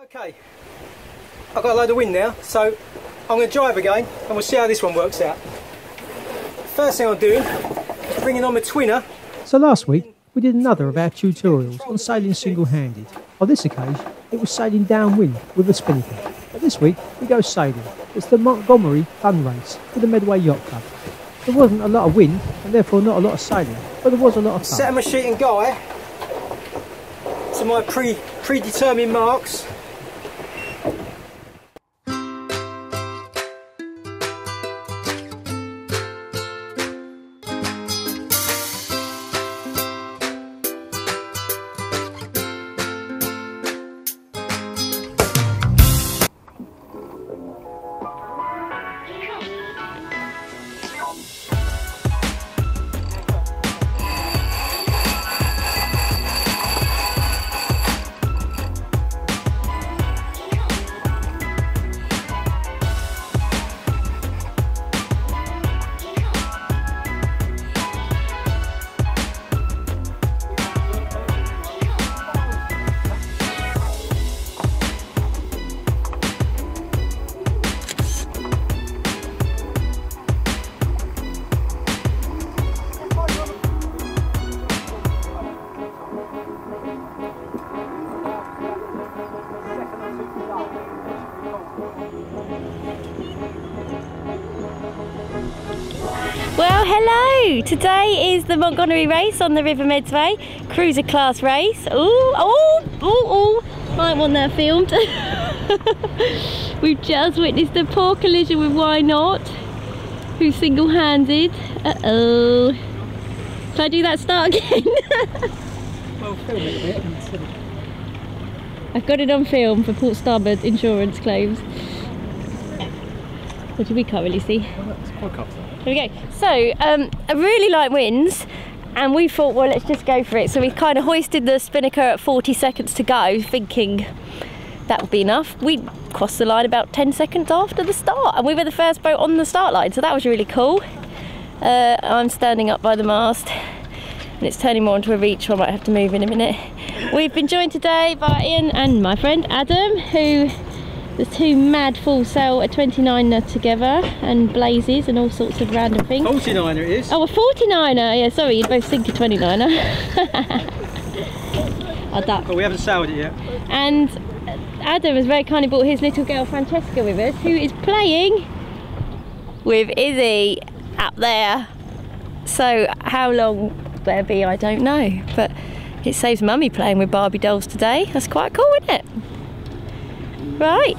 Okay, I've got a load of wind now, so I'm going to drive again and we'll see how this one works out. First thing I'm doing is bringing on my twinner. So last week we did another of our tutorials on sailing single-handed. On this occasion it was sailing downwind with a spinnaker. But this week we go sailing. It's the Montgomery fun race for the Medway Yacht Club. There wasn't a lot of wind and therefore not a lot of sailing, but there was a lot of fun. Setting my sheet and guy to my predetermined marks. Well, hello! Today is the Montgomery race on the River Medway, cruiser class race. Oh, might want that filmed. We've just witnessed a poor collision with Why Not, who's single-handed. Uh-oh. Shall I do that start again? Well, film it a bit. I've got it on film for port starboard insurance claims. What do we can't really see? Here we go. So, I really like winds, and we thought, well, let's just go for it. So we kind of hoisted the spinnaker at 40 seconds to go, thinking that would be enough. We crossed the line about 10 seconds after the start, and we were the first boat on the start line, so that was really cool. I'm standing up by the mast, and it's turning more into a reach, so I might have to move in a minute. We've been joined today by Ian and my friend Adam, who the two mad full sail a 29er together and blazes and all sorts of random things. 49er it is. Oh, a 49er, yeah, sorry, you'd both sink a 29er. I'll duck. But we haven't sailed it yet. And Adam has very kindly brought his little girl Francesca with us, who is playing with Izzy up there. So how long there'll be, I don't know, but it saves Mummy playing with Barbie dolls today. That's quite cool, isn't it? Right.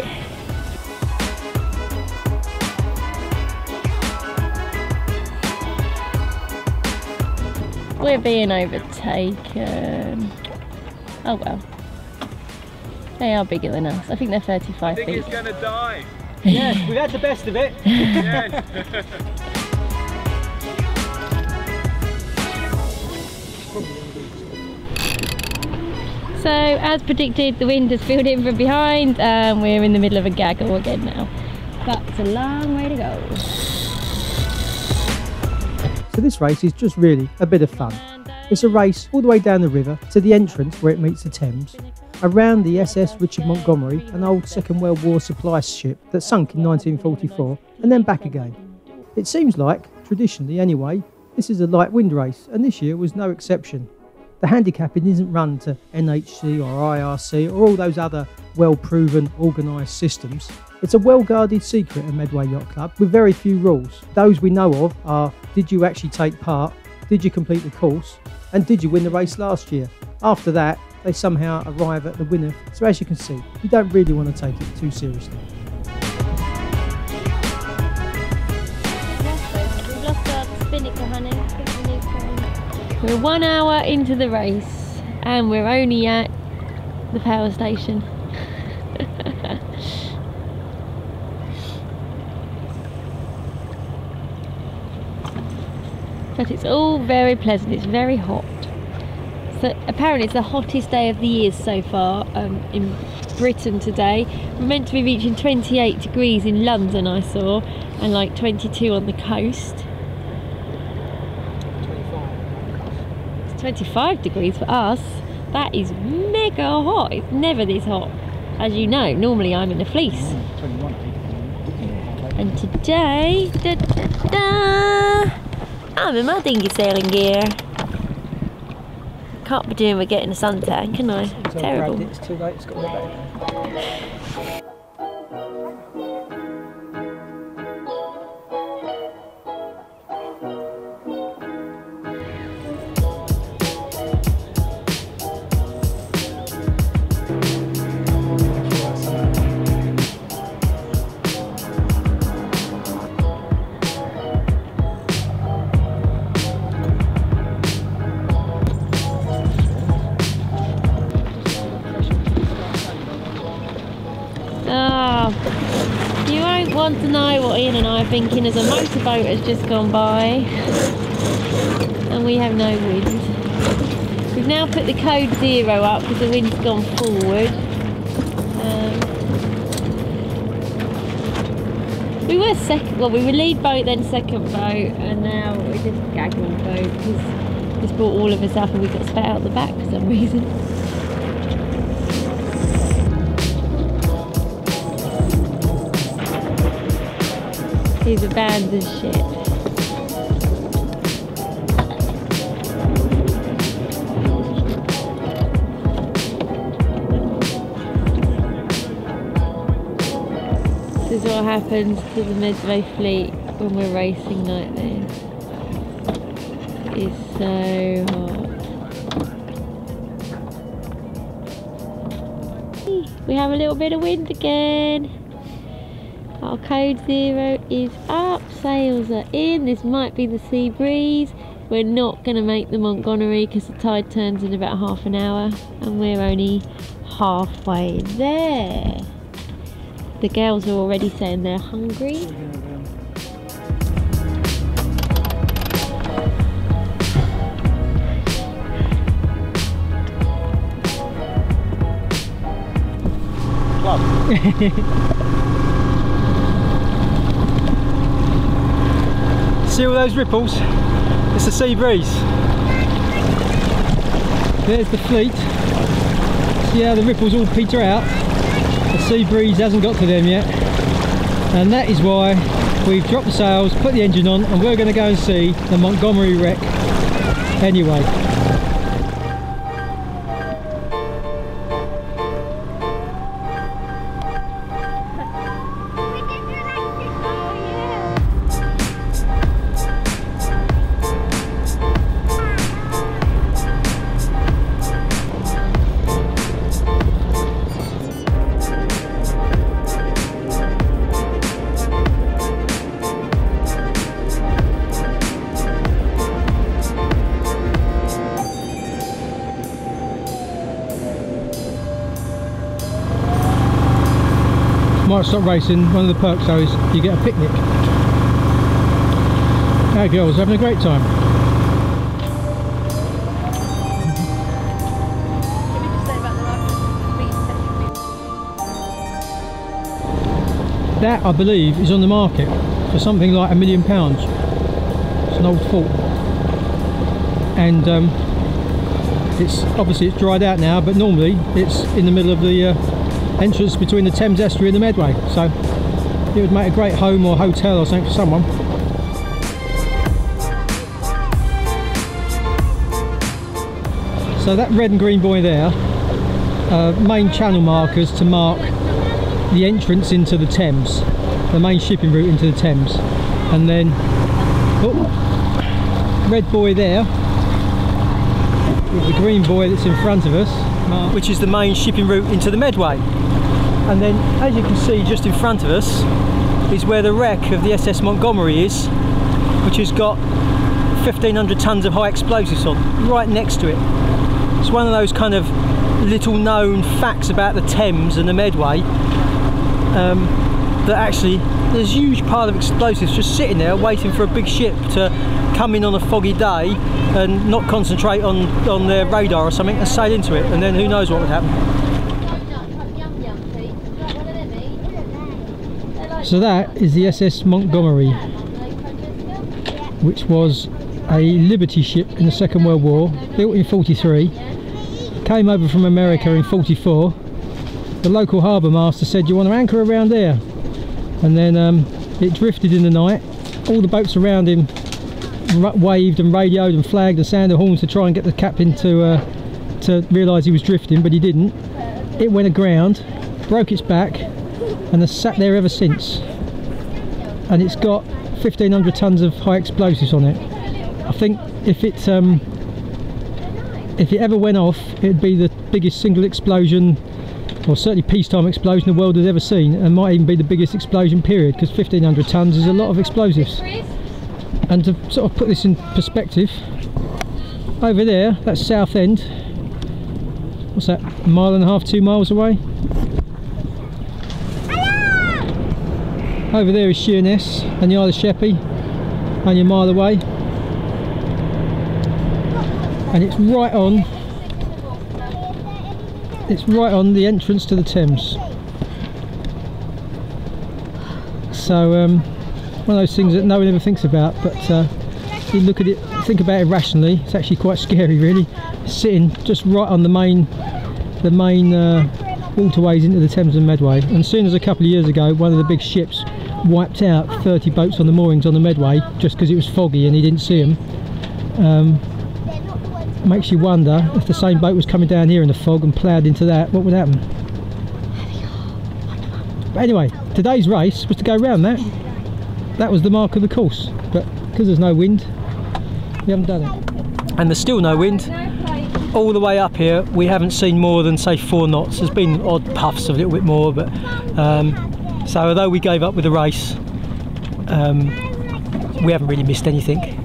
We're being overtaken. Oh well. They are bigger than us. I think they're 35 feet. I think it's gonna die. Yes, we've had the best of it. Yes. So, as predicted, the wind has filled in from behind and we're in the middle of a gaggle again now. But it's a long way to go. So this race is just really a bit of fun. It's a race all the way down the river to the entrance where it meets the Thames, around the SS Richard Montgomery, an old Second World War supply ship that sunk in 1944, and then back again. It seems like, traditionally anyway, this is a light wind race, and this year was no exception. The handicapping isn't run to NHC or IRC or all those other well-proven organised systems. It's a well-guarded secret at Medway Yacht Club with very few rules. Those we know of are, did you actually take part, did you complete the course, and did you win the race last year? After that, they somehow arrive at the winner. So as you can see, you don't really want to take it too seriously. We've lost our spinnaker, honey. We're 1 hour into the race and we're only at the power station. But it's all very pleasant, it's very hot. So apparently it's the hottest day of the year so far in Britain today. We're meant to be reaching 28 degrees in London, I saw, and like 22 on the coast. 25 degrees for us. That is mega hot. It's never this hot. as you know, normally I'm in the fleece. And today, I'm in my dinghy sailing gear. Can't be doing with getting a suntan, can I? Terrible. It's too late, it's got to go back. You won't want to know what Ian and I are thinking as a motorboat has just gone by and we have no wind. We've now put the code 0 up because the wind's gone forward. We were second, well we were lead boat then second boat, and now we're just gaggle boat because this brought all of us up and we got spat out the back for some reason. He's abandoned ship. This is what happens to the Medway fleet when we're racing like this. It's so hot. We have a little bit of wind again. Our code 0 is up, sails are in, this might be the sea breeze. We're not going to make the Montgomery because the tide turns in about half an hour and we're only halfway there. The girls are already saying they're hungry. Club. See all those ripples? It's the sea breeze. There's the fleet. See how the ripples all peter out? The sea breeze hasn't got to them yet. And that is why we've dropped the sails, put the engine on, and we're going to go and see the Montgomery wreck anyway. Might stop racing. One of the perks though is you get a picnic. Our girls are having a great time. That I believe is on the market for something like £1 million. It's an old fort, and it's obviously it's dried out now, but normally it's in the middle of the entrance between the Thames estuary and the Medway, so it would make a great home or hotel or something for someone. So that red and green buoy there, main channel markers to mark the entrance into the Thames, the main shipping route into the Thames, and then red buoy there with the green buoy that's in front of us, which is the main shipping route into the Medway. And then, as you can see just in front of us, is where the wreck of the SS Montgomery is, which has got 1,500 tonnes of high explosives on, right next to it. It's one of those kind of little known facts about the Thames and the Medway, that actually there's a huge pile of explosives just sitting there waiting for a big ship to come in on a foggy day and not concentrate on their radar or something and sail into it, and then who knows what would happen. So that is the SS Montgomery, which was a Liberty ship in the Second World War, built in 43, came over from America in 44, the local harbour master said, you want to anchor around there, and then it drifted in the night. All the boats around him waved and radioed and flagged and sounded horns to try and get the captain to realise he was drifting, but he didn't. It went aground, broke its back, and has sat there ever since. And it's got 1,500 tonnes of high explosives on it. I think if it ever went off, it'd be the biggest single explosion, or certainly peacetime explosion, the world has ever seen, and might even be the biggest explosion period, because 1,500 tonnes is a lot of explosives. And to sort of put this in perspective, over there, that's Southend. What's that, a mile and a half, 2 miles away? Over there is Sheerness and the Isle of Sheppey, only a mile away. And it's right on the entrance to the Thames. So one of those things that no one ever thinks about, but you look at it, think about it rationally, it's actually quite scary really, sitting just right on the main waterways into the Thames and Medway. And as soon as a couple of years ago one of the big ships wiped out 30 boats on the moorings on the Medway just because it was foggy and he didn't see them, makes you wonder if the same boat was coming down here in the fog and ploughed into that, what would happen? But anyway, today's race was to go round that. That was the mark of the course, but because there's no wind, we haven't done it. And there's still no wind. All the way up here, we haven't seen more than say 4 knots. There's been odd puffs of a little bit more, but so although we gave up with the race, we haven't really missed anything.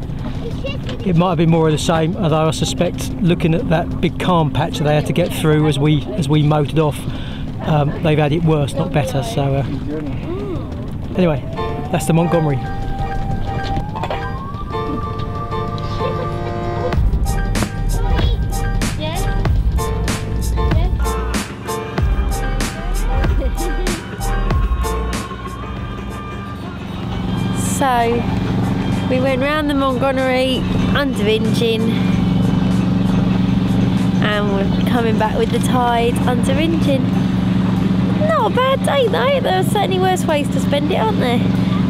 It might have been more of the same, although I suspect, looking at that big calm patch that they had to get through as we motored off, they've had it worse, not better. So anyway, that's the Montgomery. So we went round the Montgomery under engine, and we're coming back with the tide under engine. Not a bad day though. There are certainly worse ways to spend it, aren't there?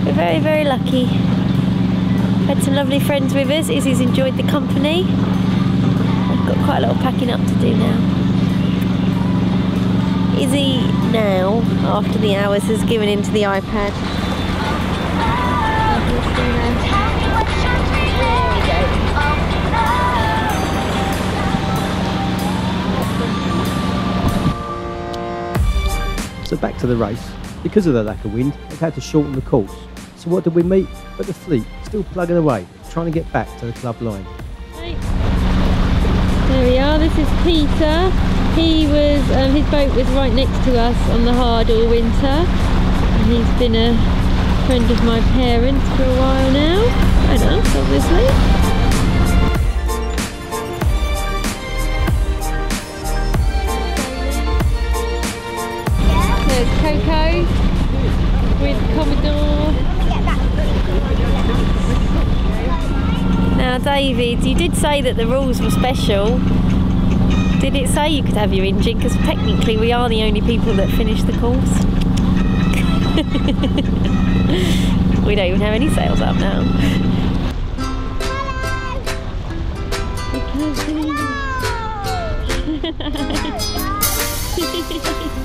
We're very, very lucky. Had some lovely friends with us. Izzy's enjoyed the company. I've got quite a lot of packing up to do now. Izzy now, after the hours, has given in to the iPad. So back to the race. Because of the lack of wind, they've had to shorten the course. So what did we meet? But the fleet, still plugging away, trying to get back to the club line. There we are, this is Peter. He was, his boat was right next to us on the hard all winter. And he's been a friend of my parents for a while now. And us, obviously. There's Coco with Commodore. Now David, you did say that the rules were special. Did it say you could have your engine? Because technically we are the only people that finished the course. We don't even have any sails up now. Hello.